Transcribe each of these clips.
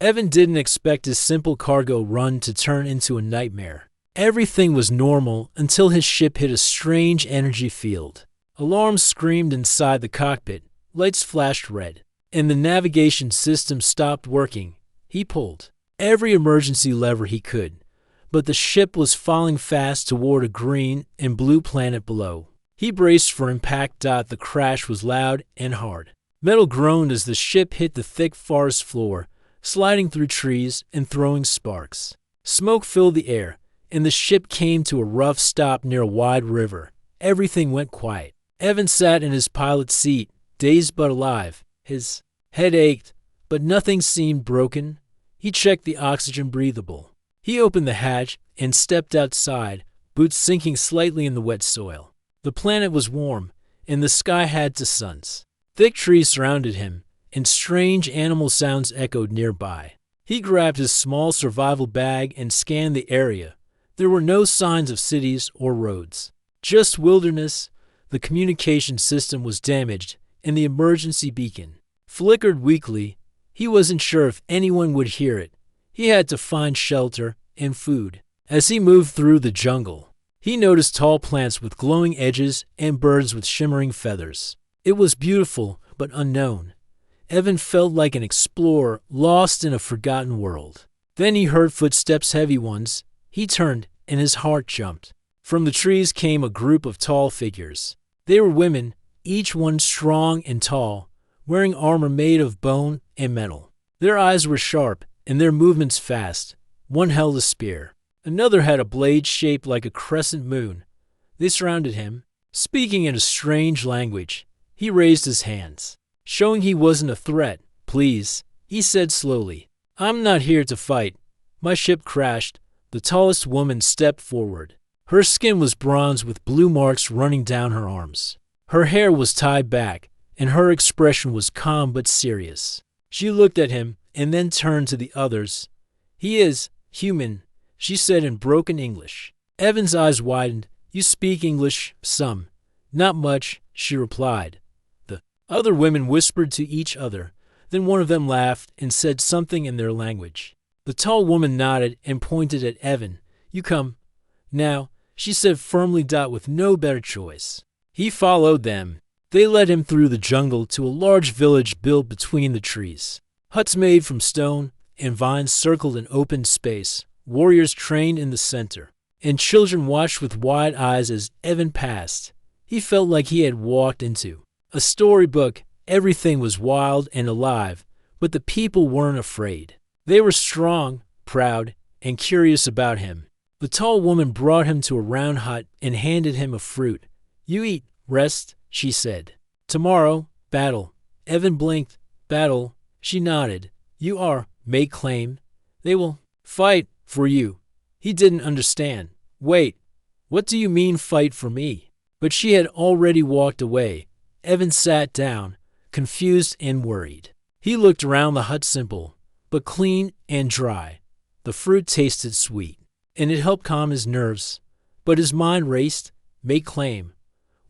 Evan didn't expect his simple cargo run to turn into a nightmare. Everything was normal until his ship hit a strange energy field. Alarms screamed inside the cockpit, lights flashed red, and the navigation system stopped working. He pulled every emergency lever he could, but the ship was falling fast toward a green and blue planet below. He braced for impact. The crash was loud and hard. Metal groaned as the ship hit the thick forest floor, sliding through trees and throwing sparks. Smoke filled the air, and the ship came to a rough stop near a wide river. Everything went quiet. Evan sat in his pilot's seat, dazed but alive. His head ached, but nothing seemed broken. He checked the oxygen breathable. He opened the hatch and stepped outside, boots sinking slightly in the wet soil. The planet was warm, and the sky had two suns. Thick trees surrounded him, and strange animal sounds echoed nearby. He grabbed his small survival bag and scanned the area. There were no signs of cities or roads, just wilderness. The communication system was damaged, and the emergency beacon flickered weakly. He wasn't sure if anyone would hear it. He had to find shelter and food. As he moved through the jungle, he noticed tall plants with glowing edges and birds with shimmering feathers. It was beautiful but unknown. Evan felt like an explorer lost in a forgotten world. Then he heard footsteps, heavy ones. He turned, and his heart jumped. From the trees came a group of tall figures. They were women, each one strong and tall, wearing armor made of bone and metal. Their eyes were sharp, and their movements fast. One held a spear. Another had a blade shaped like a crescent moon. They surrounded him, speaking in a strange language. He raised his hands, showing he wasn't a threat. "Please," he said slowly. "I'm not here to fight. My ship crashed." The tallest woman stepped forward. Her skin was bronze with blue marks running down her arms. Her hair was tied back, and her expression was calm but serious. She looked at him and then turned to the others. "He is human," she said in broken English. Evan's eyes widened. "You speak English?" "Some." "Not much," she replied. The other women whispered to each other. Then one of them laughed and said something in their language. The tall woman nodded and pointed at Evan. "You come now," she said firmly. With no better choice, he followed them. They led him through the jungle to a large village built between the trees. Huts made from stone and vines circled an open space. Warriors trained in the center, and children watched with wide eyes as Evan passed. He felt like he had walked into a storybook. Everything was wild and alive, but the people weren't afraid. They were strong, proud, and curious about him. The tall woman brought him to a round hut and handed him a fruit. "You eat, rest," she said. "Tomorrow, battle." Evan blinked. "Battle?" She nodded. "You are, make claim. They will fight for you." He didn't understand. "Wait, what do you mean fight for me?" But she had already walked away. Evan sat down, confused and worried. He looked around the hut, simple, but clean and dry. The fruit tasted sweet, and it helped calm his nerves. But his mind raced. Make claim.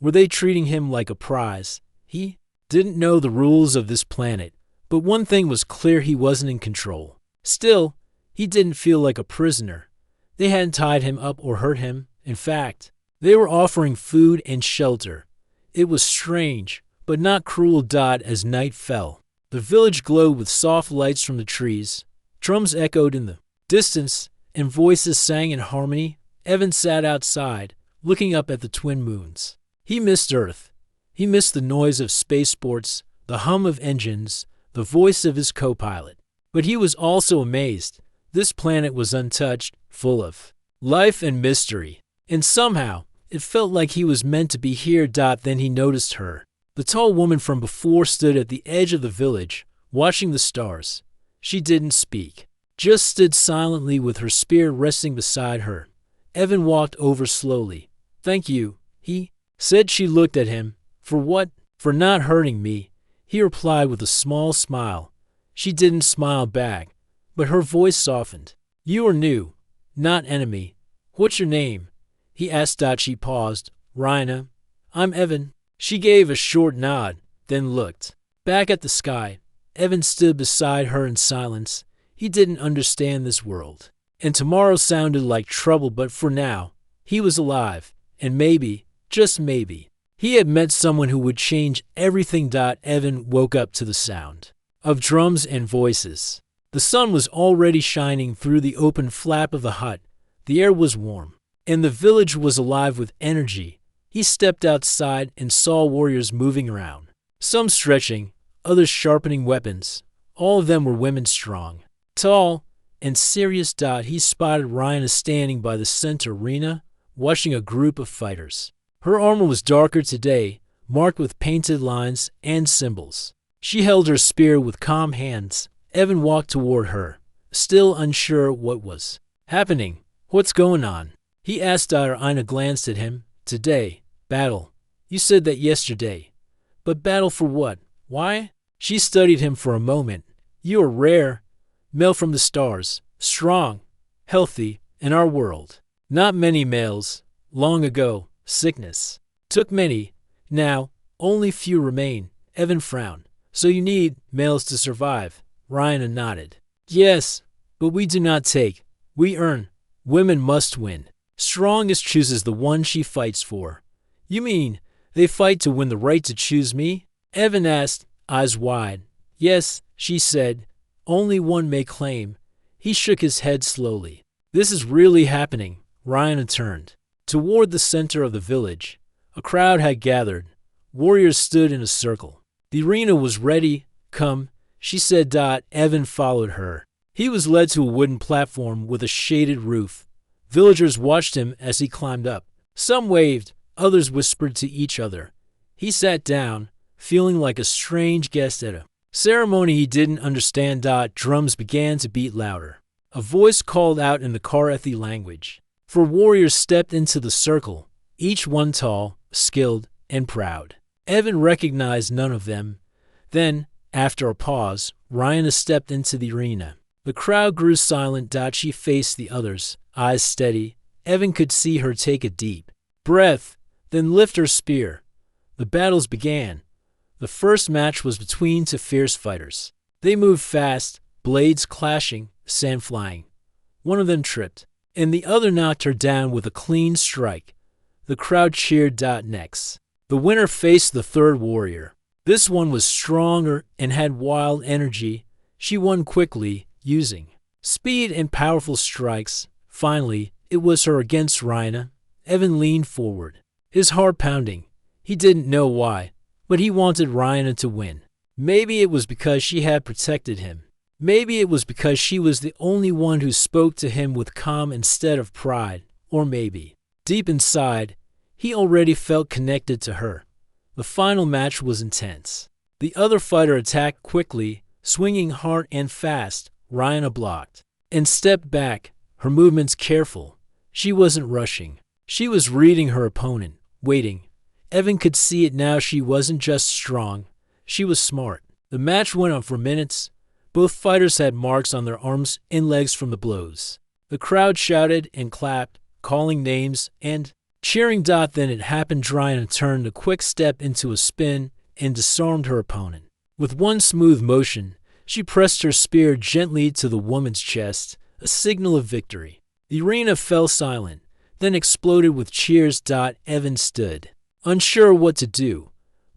Were they treating him like a prize? He didn't know the rules of this planet, but one thing was clear: he wasn't in control. Still, he didn't feel like a prisoner. They hadn't tied him up or hurt him. In fact, they were offering food and shelter. It was strange, but not cruel. As night fell, the village glowed with soft lights from the trees. Drums echoed in the distance, and voices sang in harmony. Evan sat outside, looking up at the twin moons. He missed Earth. He missed the noise of spaceports, the hum of engines, the voice of his co-pilot. But he was also amazed. This planet was untouched, full of life and mystery. And somehow, it felt like he was meant to be here. Then he noticed her. The tall woman from before stood at the edge of the village, watching the stars. She didn't speak, just stood silently with her spear resting beside her. Evan walked over slowly. "Thank you," he said. She looked at him. "For what?" "For not hurting me," he replied with a small smile. She didn't smile back, but her voice softened. "You are new, not enemy. What's your name?" he asked. She paused. "Rhina." "I'm Evan." She gave a short nod, then looked back at the sky. Evan stood beside her in silence. He didn't understand this world. And tomorrow sounded like trouble, but for now, he was alive. And maybe, just maybe, he had met someone who would change everything. Evan woke up to the sound of drums and voices. The sun was already shining through the open flap of the hut. The air was warm, and the village was alive with energy. He stepped outside and saw warriors moving around, some stretching, others sharpening weapons. All of them were women, strong, tall, and serious. He spotted Ryan standing by the center arena, watching a group of fighters. Her armor was darker today, marked with painted lines and symbols. She held her spear with calm hands. Evan walked toward her, still unsure what was happening. What's going on? He asked. Ina glanced at him. Today, battle. You said that yesterday. But battle for what? Why? She studied him for a moment. You are rare. Male from the stars. Strong. Healthy. In our world. Not many males. Long ago, sickness took many. Now, only few remain. Evan frowned. So you need males to survive. Ryan nodded. Yes, but we do not take. We earn. Women must win. Strongest chooses the one she fights for. You mean they fight to win the right to choose me? Evan asked, eyes wide. Yes, she said. Only one may claim. He shook his head slowly. This is really happening. Ryan turned toward the center of the village. A crowd had gathered. Warriors stood in a circle. The arena was ready. Come, she said. Evan followed her. He was led to a wooden platform with a shaded roof. Villagers watched him as he climbed up. Some waved, others whispered to each other. He sat down, feeling like a strange guest at a ceremony he didn't understand. Drums began to beat louder. A voice called out in the Karathi language. Four warriors stepped into the circle, each one tall, skilled, and proud. Evan recognized none of them. Then, after a pause, Ryan stepped into the arena. The crowd grew silent. She faced the others, eyes steady. Evan could see her take a deep breath, then lift her spear. The battles began. The first match was between two fierce fighters. They moved fast, blades clashing, sand flying. One of them tripped, and the other knocked her down with a clean strike. The crowd cheered. Next, the winner faced the third warrior. This one was stronger and had wild energy. She won quickly, using speed and powerful strikes. Finally, it was her against Ryan. Evan leaned forward, his heart pounding. He didn't know why, but he wanted Ryan to win. Maybe it was because she had protected him. Maybe it was because she was the only one who spoke to him with calm instead of pride. Or maybe, deep inside, he already felt connected to her. The final match was intense. The other fighter attacked quickly, swinging hard and fast. Ryan blocked and stepped back, her movements careful. She wasn't rushing. She was reading her opponent, waiting. Evan could see it now. She wasn't just strong. She was smart. The match went on for minutes. Both fighters had marks on their arms and legs from the blows. The crowd shouted and clapped, calling names and cheering. Then it happened. Ryan turned a quick step into a spin and disarmed her opponent. With one smooth motion, she pressed her spear gently to the woman's chest, a signal of victory. The arena fell silent, then exploded with cheers. Evan stood, unsure what to do.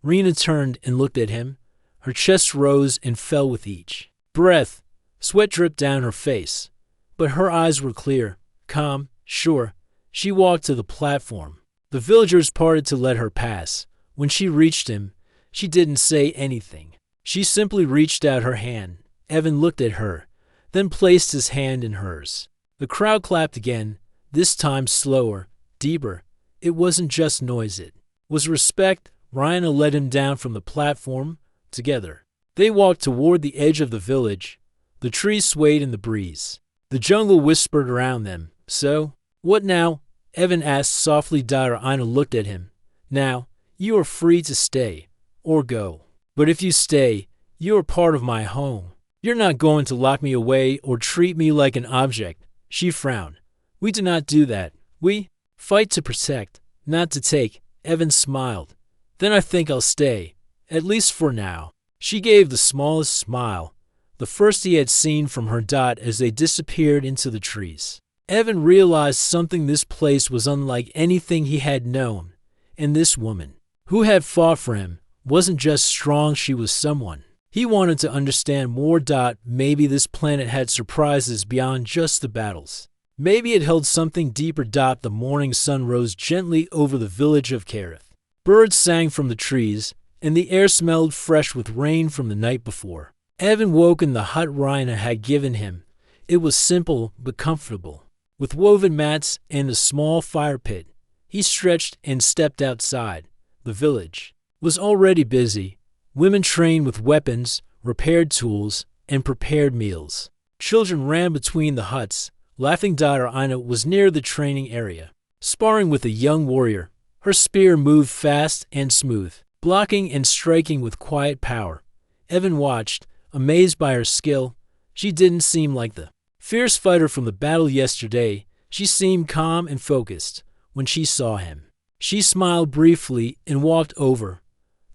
Rena turned and looked at him. Her chest rose and fell with each breath. Sweat dripped down her face, but her eyes were clear, calm, sure. She walked to the platform. The villagers parted to let her pass. When she reached him, she didn't say anything. She simply reached out her hand. Evan looked at her, then placed his hand in hers. The crowd clapped again, this time slower, deeper. It wasn't just noise, it was respect. Ryan led him down from the platform. Together, they walked toward the edge of the village. The trees swayed in the breeze. The jungle whispered around them. So, what now? Evan asked softly. Ina looked at him. Now, you are free to stay, or go. But if you stay, you are part of my home. You're not going to lock me away or treat me like an object. She frowned. We do not do that. We fight to protect, not to take. Evan smiled. Then I think I'll stay, at least for now. She gave the smallest smile. the first he had seen from her. As they disappeared into the trees, Evan realized something. This place was unlike anything he had known, and this woman, who had fought for him, wasn't just strong, she was someone. He wanted to understand more. Maybe this planet had surprises beyond just the battles. Maybe it held something deeper. The morning sun rose gently over the village of Kareth. Birds sang from the trees, and the air smelled fresh with rain from the night before. Evan woke in the hut Rhina had given him. It was simple but comfortable, with woven mats and a small fire pit. He stretched and stepped outside. The village was already busy. Women trained with weapons, repaired tools, and prepared meals. Children ran between the huts, laughing. Rhina was near the training area, sparring with a young warrior. Her spear moved fast and smooth, blocking and striking with quiet power. Evan watched, amazed by her skill. She didn't seem like the fierce fighter from the battle yesterday. She seemed calm and focused. When she saw him, she smiled briefly and walked over.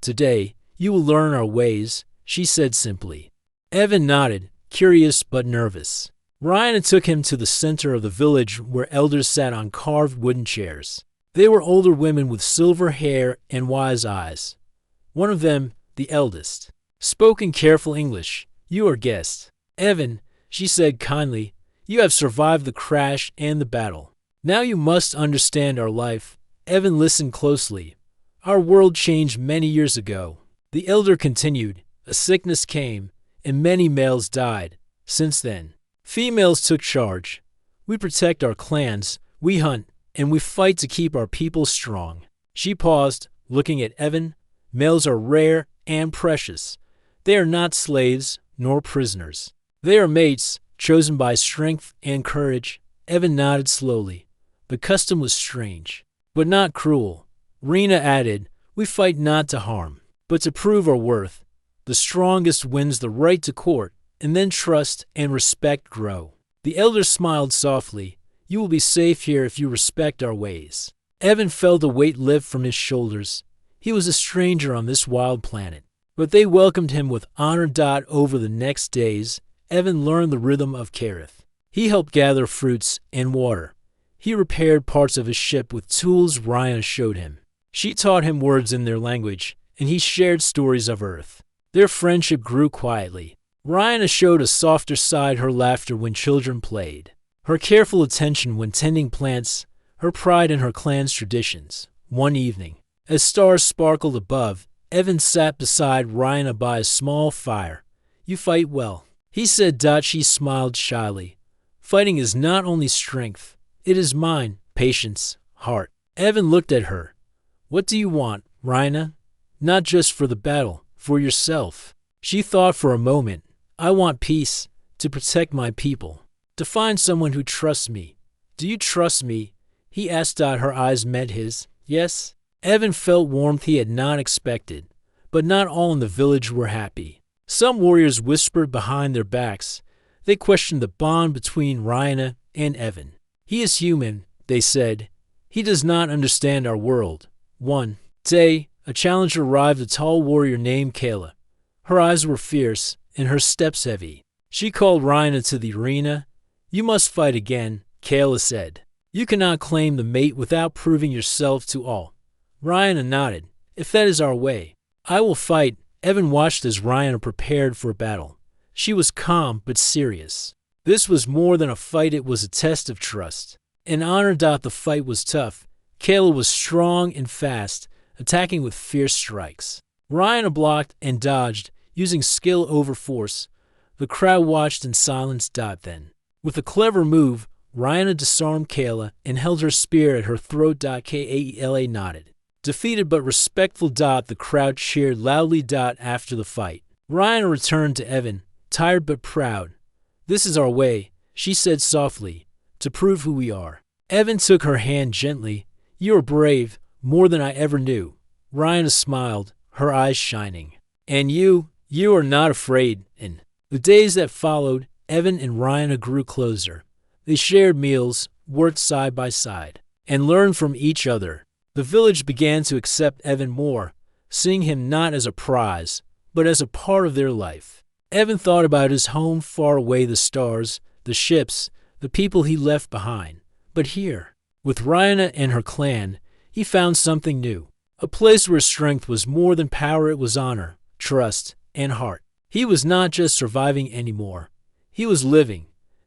"Today, you will learn our ways," she said simply. Evan nodded, curious but nervous. Rhina took him to the center of the village where elders sat on carved wooden chairs. They were older women with silver hair and wise eyes. One of them, the eldest, spoke in careful English. "You are guest, Evan," she said kindly. "You have survived the crash and the battle. Now you must understand our life." Evan listened closely. "Our world changed many years ago." The elder continued. "A sickness came, and many males died. Since then, females took charge. We protect our clans, we hunt, and we fight to keep our people strong." She paused, looking at Evan. "Males are rare and precious. They are not slaves nor prisoners. They are mates, chosen by strength and courage." Evan nodded slowly. The custom was strange, but not cruel. Rhina added, "We fight not to harm, but to prove our worth. The strongest wins the right to court, and then trust and respect grow." The elder smiled softly. "You will be safe here if you respect our ways." Evan felt a weight lift from his shoulders. He was a stranger on this wild planet, but they welcomed him with honor. Over the next days, Evan learned the rhythm of Kareth. He helped gather fruits and water. He repaired parts of his ship with tools Rhina showed him. She taught him words in their language, and he shared stories of Earth. Their friendship grew quietly. Rhina showed a softer side, her laughter when children played, her careful attention when tending plants, her pride in her clan's traditions. One evening, as stars sparkled above, Evan sat beside Rhina by a small fire. "You fight well," he said. She smiled shyly. "Fighting is not only strength, it is mine, patience, heart." Evan looked at her. "What do you want, Rhina? Not just for the battle, for yourself." She thought for a moment. "I want peace, to protect my people, to find someone who trusts me." "Do you trust me?" he asked. Her eyes met his. "Yes." Evan felt warmth he had not expected, but not all in the village were happy. Some warriors whispered behind their backs. They questioned the bond between Rhina and Evan. "He is human," they said. "He does not understand our world." One day, a challenger arrived, a tall warrior named Kayla. Her eyes were fierce, and her steps heavy. She called Rhina to the arena. "You must fight again," Kayla said. "You cannot claim the mate without proving yourself to all." Rhina nodded. "If that is our way, I will fight." Evan watched as Rhina prepared for battle. She was calm but serious. This was more than a fight, it was a test of trust and honor. The fight was tough. Kayla was strong and fast, attacking with fierce strikes. Rhina blocked and dodged, using skill over force. The crowd watched in silence. Then, with a clever move, Rhina disarmed Kayla and held her spear at her throat. Kayla nodded. Defeated but respectful. The crowd cheered loudly. After the fight, Rhina returned to Evan, tired but proud. "This is our way," she said softly, "to prove who we are." Evan took her hand gently. "You are brave, more than I ever knew." Rhina smiled, her eyes shining. "And you are not afraid." In the days that followed, Evan and Rhina grew closer. They shared meals, worked side by side, and learned from each other. The village began to accept Evan more, seeing him not as a prize, but as a part of their life. Evan thought about his home far away, the stars, the ships, the people he left behind. But here, with Rhina and her clan, he found something new. A place where strength was more than power, it was honor, trust, and heart. He was not just surviving anymore. He was living.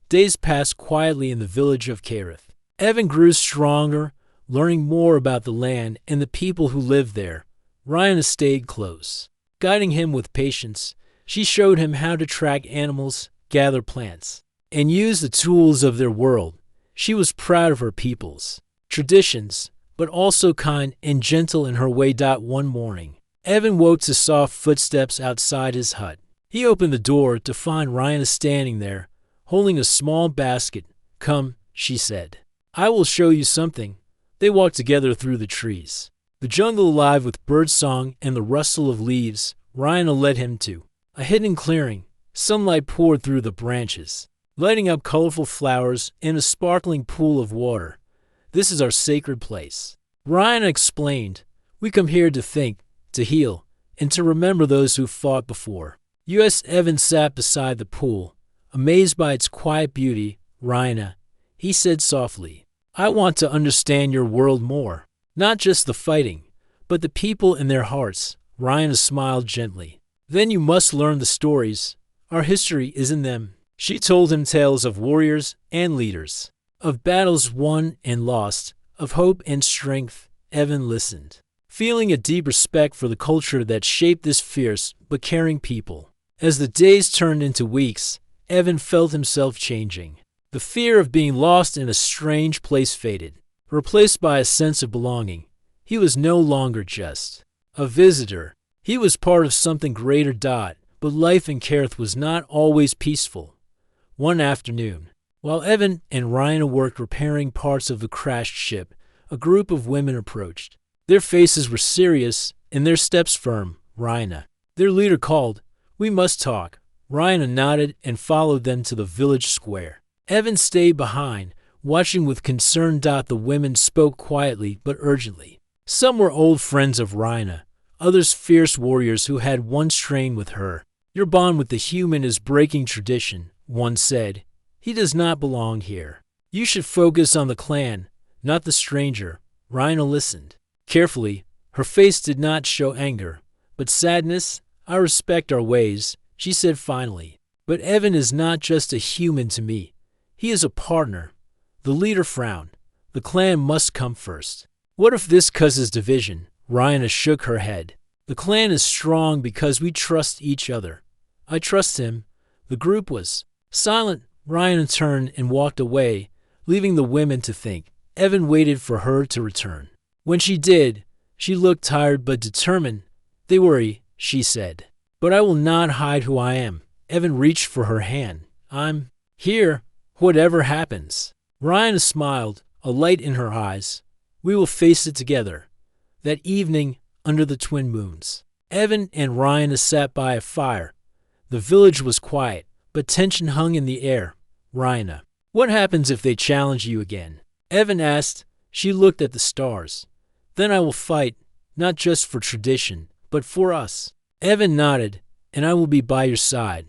Days passed quietly in the village of Kareth. Evan grew stronger, learning more about the land and the people who lived there. Rhina stayed close, guiding him with patience. She showed him how to track animals, gather plants, and use the tools of their world. She was proud of her people's traditions, but also kind and gentle in her way. One morning, Evan woke to soft footsteps outside his hut. He opened the door to find Rhina standing there, holding a small basket. "Come," she said. "I will show you something." They walked together through the trees, the jungle alive with birdsong and the rustle of leaves. Rhina led him to a hidden clearing. Sunlight poured through the branches, lighting up colorful flowers and a sparkling pool of water. "This is our sacred place," Rhina explained. "We come here to think, to heal, and to remember those who fought before." U.S. Evan sat beside the pool, amazed by its quiet beauty. "Rhina," he said softly, "I want to understand your world more. Not just the fighting, but the people in their hearts." Rhina smiled gently. "Then you must learn the stories. Our history is in them." She told him tales of warriors and leaders, of battles won and lost, of hope and strength. Evan listened, feeling a deep respect for the culture that shaped this fierce but caring people. As the days turned into weeks, Evan felt himself changing. The fear of being lost in a strange place faded, replaced by a sense of belonging. He was no longer just a visitor. He was part of something greater. But life in Kareth was not always peaceful. One afternoon, while Evan and Rhina worked repairing parts of the crashed ship, a group of women approached. Their faces were serious and their steps firm. "Rhina," their leader called. "We must talk." Rhina nodded and followed them to the village square. Evan stayed behind, watching with concern. The women spoke quietly but urgently. Some were old friends of Rhina, others fierce warriors who had once trained with her. "Your bond with the human is breaking tradition," one said. "He does not belong here. You should focus on the clan, not the stranger." Rhina listened carefully. Her face did not show anger, but sadness. "I respect our ways," she said finally. "But Evan is not just a human to me. He is a partner." The leader frowned. "The clan must come first." "What if this causes division?" Rhina shook her head. "The clan is strong because we trust each other." "I trust him." The group was silent. Rhina turned and walked away, leaving the women to think. Evan waited for her to return. When she did, she looked tired but determined. "They worry," she said, "but I will not hide who I am." Evan reached for her hand. "I'm here, whatever happens." Rhina smiled, a light in her eyes. "We will face it together." That evening, under the twin moons, Evan and Rhina sat by a fire. The village was quiet, but tension hung in the air. "Rhina, what happens if they challenge you again?" Evan asked. She looked at the stars. "Then I will fight, not just for tradition, but for us." Evan nodded. "And I will be by your side."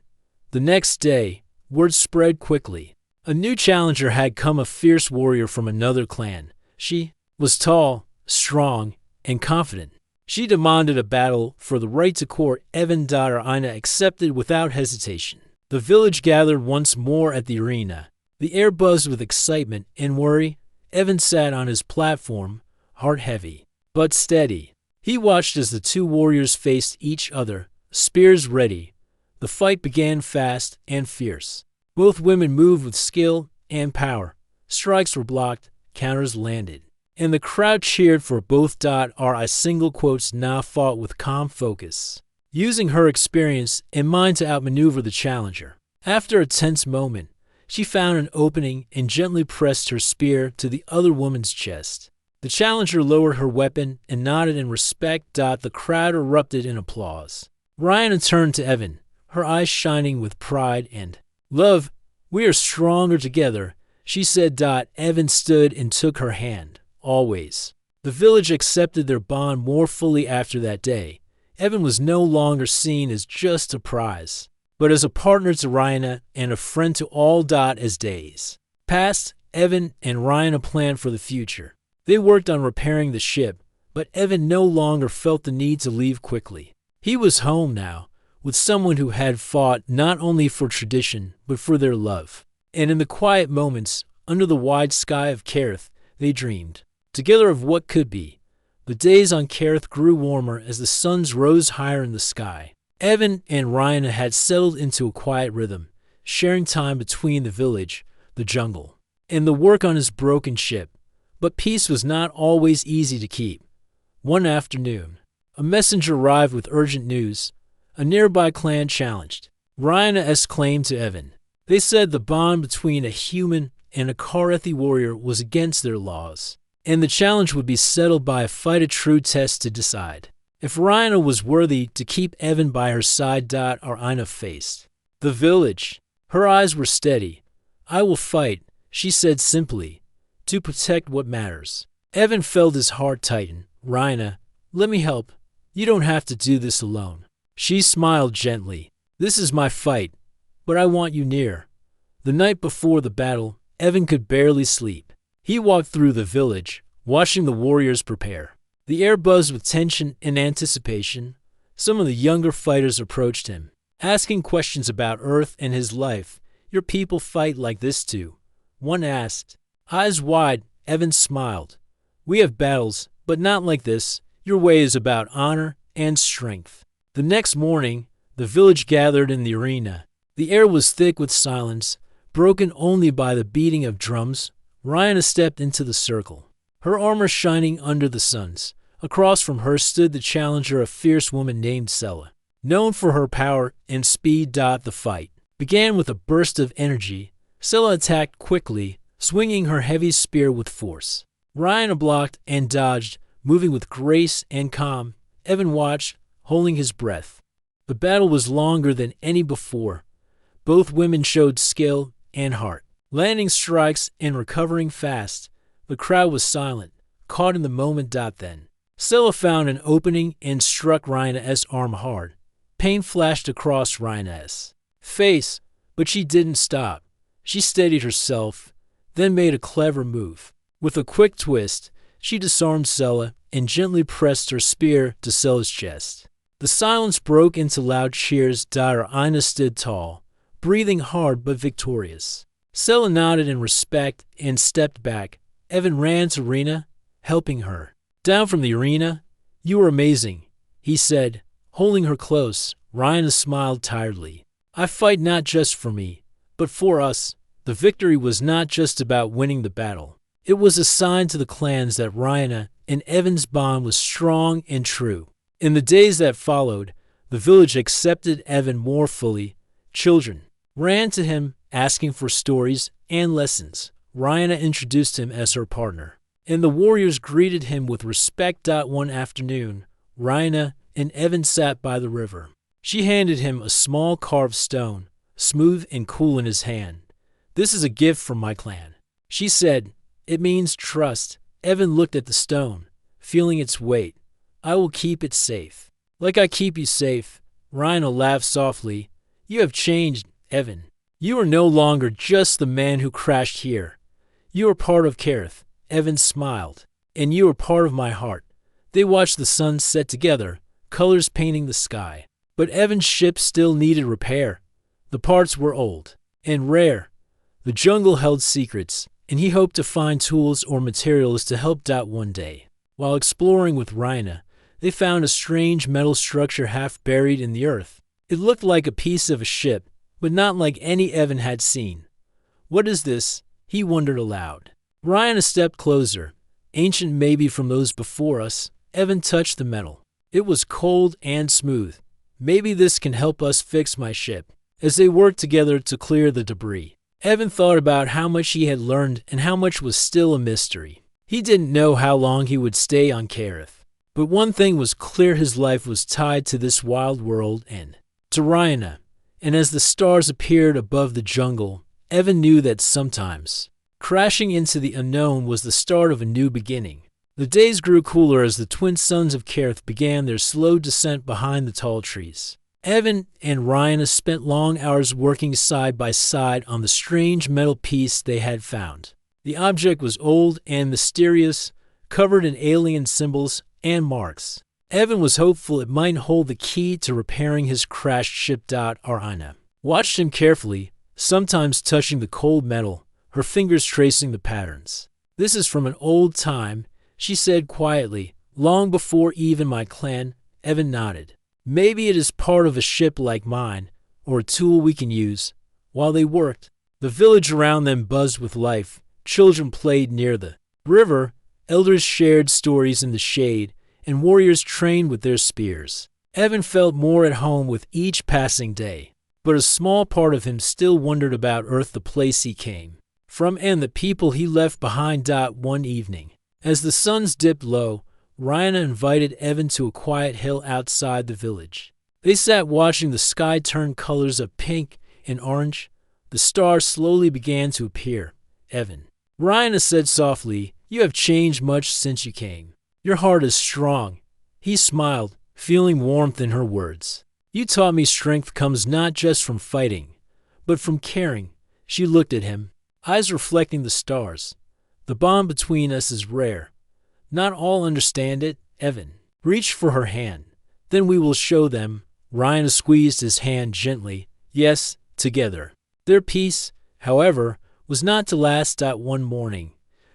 The next day, word spread quickly. A new challenger had come, a fierce warrior from another clan. She was tall, strong, and confident. She demanded a battle for the right to court Evan. Rhina accepted without hesitation. The village gathered once more at the arena. The air buzzed with excitement and worry. Evan sat on his platform, heart heavy, but steady. He watched as the two warriors faced each other, spears ready. The fight began fast and fierce. Both women moved with skill and power. Strikes were blocked, counters landed, and the crowd cheered for both. Rhina fought with calm focus, using her experience and mind to outmaneuver the challenger. After a tense moment, she found an opening and gently pressed her spear to the other woman's chest. The challenger lowered her weapon and nodded in respect. The crowd erupted in applause. Rhina turned to Evan, her eyes shining with pride and love. "We are stronger together," she said. Evan stood and took her hand. "Always." The village accepted their bond more fully after that day. Evan was no longer seen as just a prize. but as a partner to Ryan and a friend to all. As days passed, Evan and Ryan planned for the future. They worked on repairing the ship, but Evan no longer felt the need to leave quickly. He was home now, with someone who had fought not only for tradition, but for their love. And in the quiet moments, under the wide sky of Carith, they dreamed together of what could be. The days on Carith grew warmer as the suns rose higher in the sky. Evan and Ryan had settled into a quiet rhythm, sharing time between the village, the jungle, and the work on his broken ship. But peace was not always easy to keep. One afternoon, a messenger arrived with urgent news. A nearby clan challenged Ryan's claim to Evan. They said the bond between a human and a Carethi warrior was against their laws, and the challenge would be settled by a fight-a-true test to decide if Rhina was worthy to keep Evan by her side. Rhina faced the village. Her eyes were steady. "I will fight," she said simply, "to protect what matters." Evan felt his heart tighten. "Rhina, let me help. You don't have to do this alone." She smiled gently. "This is my fight, but I want you near." The night before the battle, Evan could barely sleep. He walked through the village, watching the warriors prepare. The air buzzed with tension and anticipation. Some of the younger fighters approached him, asking questions about Earth and his life. "Your people fight like this too?" one asked. Eyes wide, Evan smiled. "We have battles, but not like this. Your way is about honor and strength." The next morning, the village gathered in the arena. The air was thick with silence, broken only by the beating of drums. Ryan stepped into the circle, her armor shining under the suns. Across from her stood the challenger, a fierce woman named Sela. Known for her power and speed. The fight began with a burst of energy. Sela attacked quickly, swinging her heavy spear with force. Ryan blocked and dodged, moving with grace and calm. Evan watched, holding his breath. The battle was longer than any before. Both women showed skill and heart, landing strikes and recovering fast. The crowd was silent, caught in the moment. Then Sela found an opening and struck Rhina's arm hard. Pain flashed across Rhina's face, but she didn't stop. She steadied herself, then made a clever move. With a quick twist, she disarmed Sela and gently pressed her spear to Sela's chest. The silence broke into loud cheers. Rhina stood tall, breathing hard but victorious. Sela nodded in respect and stepped back. Evan ran to Rhina, helping her down from the arena. "You were amazing," he said, holding her close. Rhina smiled tiredly. "I fight not just for me, but for us." The victory was not just about winning the battle. It was a sign to the clans that Rhina and Evan's bond was strong and true. In the days that followed, the village accepted Evan more fully. Children ran to him, asking for stories and lessons. Rhina introduced him as her partner, and the warriors greeted him with respect. One afternoon, Rhina and Evan sat by the river. She handed him a small carved stone, smooth and cool in his hand. "This is a gift from my clan," she said. "It means trust." Evan looked at the stone, feeling its weight. "I will keep it safe, like I keep you safe." Rhina laughed softly. "You have changed, Evan. You are no longer just the man who crashed here. You are part of Carith." Evan smiled. "And you are part of my heart." They watched the sun set together, colors painting the sky. But Evan's ship still needed repair. The parts were old and rare. The jungle held secrets, and he hoped to find tools or materials to help. One day, while exploring with Rhina, they found a strange metal structure half buried in the earth. It looked like a piece of a ship, but not like any Evan had seen. "What is this?" he wondered aloud. Rhina stepped closer. "Ancient maybe from those before us." Evan touched the metal. It was cold and smooth. "Maybe this can help us fix my ship." As they worked together to clear the debris, Evan thought about how much he had learned and how much was still a mystery. He didn't know how long he would stay on Carith, but one thing was clear: his life was tied to this wild world and to Rhina. And as the stars appeared above the jungle, Evan knew that sometimes crashing into the unknown was the start of a new beginning. The days grew cooler as the twin sons of Carith began their slow descent behind the tall trees. Evan and Ryan spent long hours working side by side on the strange metal piece they had found. The object was old and mysterious, covered in alien symbols and marks. Evan was hopeful it might hold the key to repairing his crashed ship. Ryan watched him carefully, sometimes touching the cold metal, her fingers tracing the patterns. "This is from an old time," she said quietly, "long before even my clan." Evan nodded. "Maybe it is part of a ship like mine, or a tool we can use." While they worked, the village around them buzzed with life. Children played near the river, elders shared stories in the shade, and warriors trained with their spears. Evan felt more at home with each passing day, but a small part of him still wondered about Earth, the place he came from and the people he left behind. One evening, as the suns dipped low, Ryan invited Evan to a quiet hill outside the village. They sat watching the sky turn colors of pink and orange. The stars slowly began to appear. Ryan said softly, "You have changed much since you came. Your heart is strong." He smiled, feeling warmth in her words. "You taught me strength comes not just from fighting, but from caring." She looked at him, eyes reflecting the stars. "The bond between us is rare. Not all understand it." Evan reached for her hand. "Then we will show them." Ryan squeezed his hand gently. "Yes, together." Their peace, however, was not to last. One morning,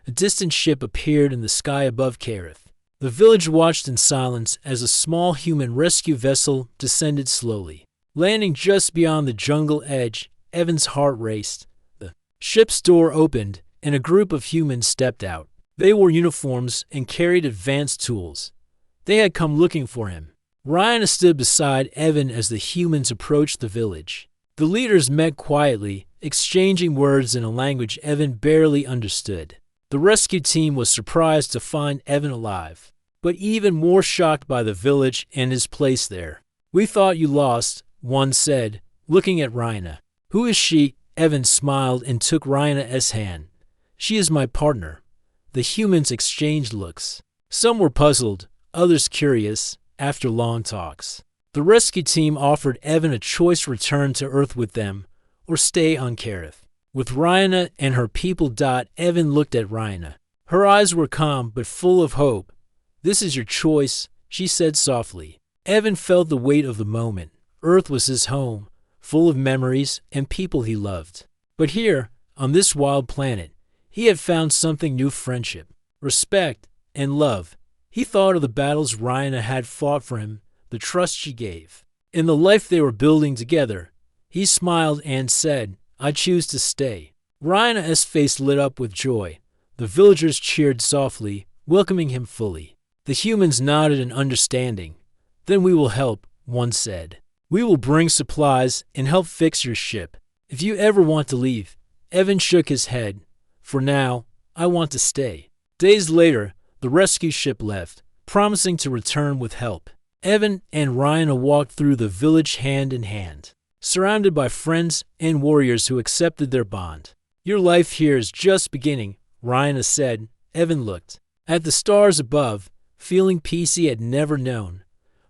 a distant ship appeared in the sky above Kareth. The village watched in silence as a small human rescue vessel descended slowly. Landing just beyond the jungle edge, Evan's heart raced. The ship's door opened, and a group of humans stepped out. They wore uniforms and carried advanced tools. They had come looking for him. Ryan stood beside Evan as the humans approached the village. The leaders met quietly, exchanging words in a language Evan barely understood. The rescue team was surprised to find Evan alive, but even more shocked by the village and his place there. "We thought you lost," one said, looking at Ryan. "Who is she?" Evan smiled and took Ryan's hand. "She is my partner." The humans exchanged looks. Some were puzzled, others curious. After long talks, the rescue team offered Evan a choice: return to Earth with them or stay on Kareth with Ryan and her people. Evan looked at Ryan. Her eyes were calm but full of hope. "This is your choice," she said softly. Evan felt the weight of the moment. Earth was his home, full of memories and people he loved. But here, on this wild planet, he had found something new: friendship, respect, and love. He thought of the battles Ryan had fought for him, the trust she gave, and the life they were building together. He smiled and said, "I choose to stay." Ryan's face lit up with joy. The villagers cheered softly, welcoming him fully. The humans nodded in understanding. "Then we will help," one said. "We will bring supplies and help fix your ship. If you ever want to leave." Evan shook his head. "For now, I want to stay." Days later, the rescue ship left, promising to return with help. Evan and Ryan walked through the village hand in hand, surrounded by friends and warriors who accepted their bond. "Your life here is just beginning," Ryan said. Evan looked at the stars above, feeling peace he had never known.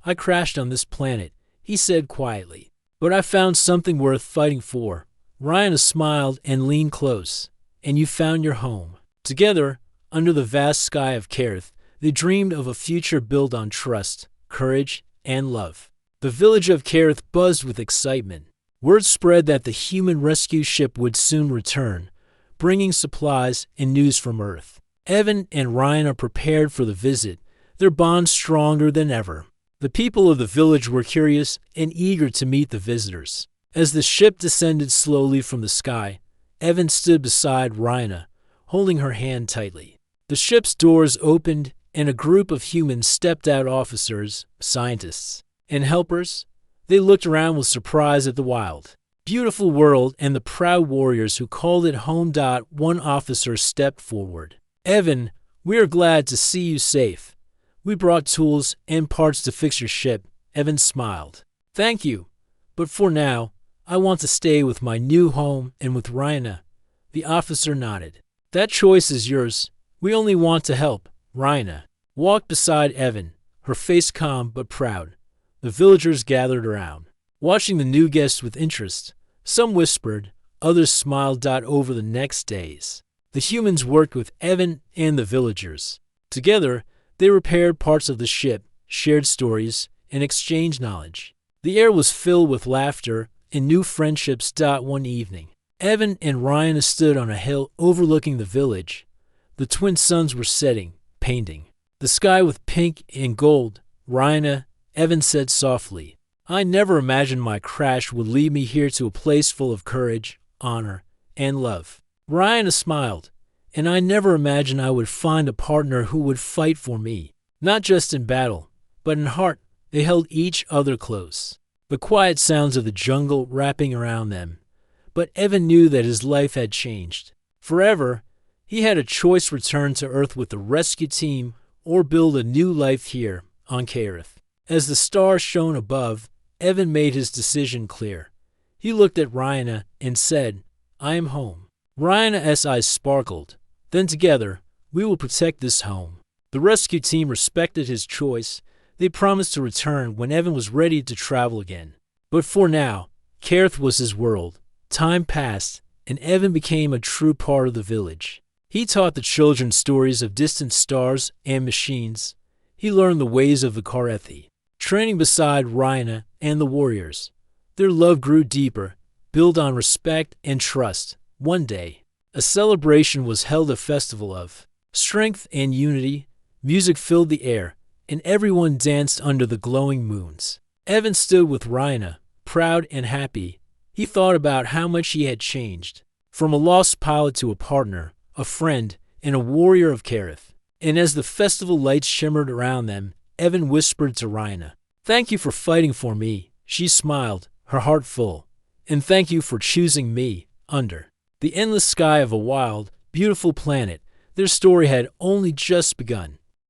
"I crashed on this planet," he said quietly, "but I found something worth fighting for." Ryan smiled and leaned close. "And you found your home." Together, under the vast sky of Kareth, they dreamed of a future built on trust, courage, and love. The village of Kareth buzzed with excitement. Word spread that the human rescue ship would soon return, bringing supplies and news from Earth. Evan and Ryan are prepared for the visit, their bond stronger than ever. The people of the village were curious and eager to meet the visitors. As the ship descended slowly from the sky, Evan stood beside Ryan, holding her hand tightly. The ship's doors opened, and a group of humans stepped out: officers, scientists, and helpers. They looked around with surprise at the wild, beautiful world and the proud warriors who called it home. One officer stepped forward. "Evan, we are glad to see you safe. We brought tools and parts to fix your ship." Evan smiled. "Thank you, but for now, I want to stay with my new home and with Ryan." The officer nodded. "That choice is yours. We only want to help." Ryan walked beside Evan, her face calm but proud. The villagers gathered around. watching the new guests with interest. Some whispered, others smiled. Over the next days, the humans worked with Evan and the villagers. Together, they repaired parts of the ship, shared stories, and exchanged knowledge. The air was filled with laughter and new friendships. One evening, Evan and Ryan stood on a hill overlooking the village. The twin suns were setting, painting the sky with pink and gold. Ryan, Evan said softly, I never imagined my crash would lead me here to a place full of courage, honor, and love. Ryan smiled, and I never imagined I would find a partner who would fight for me, not just in battle, but in heart. They held each other close, the quiet sounds of the jungle wrapping around them. But Evan knew that his life had changed. Forever, he had a choice: return to Earth with the rescue team or build a new life here on Kareth. As the stars shone above, Evan made his decision clear. He looked at Ryan and said, I am home. Ryan's eyes sparkled. Then together, we will protect this home. The rescue team respected his choice. They promised to return when Evan was ready to travel again. But for now, Kareth was his world. Time passed, and Evan became a true part of the village. He taught the children stories of distant stars and machines. He learned the ways of the Karethi, training beside Ryan and the warriors. Their love grew deeper, built on respect and trust. One day, a celebration was held, a festival of strength and unity. Music filled the air, and everyone danced under the glowing moons. Evan stood with Ryan, proud and happy. He thought about how much he had changed, from a lost pilot to a partner, a friend, and a warrior of Kareth. And as the festival lights shimmered around them, Evan whispered to Ryan, Thank you for fighting for me. She smiled, her heart full. And thank you for choosing me. Under the endless sky of a wild, beautiful planet, their story had only just begun.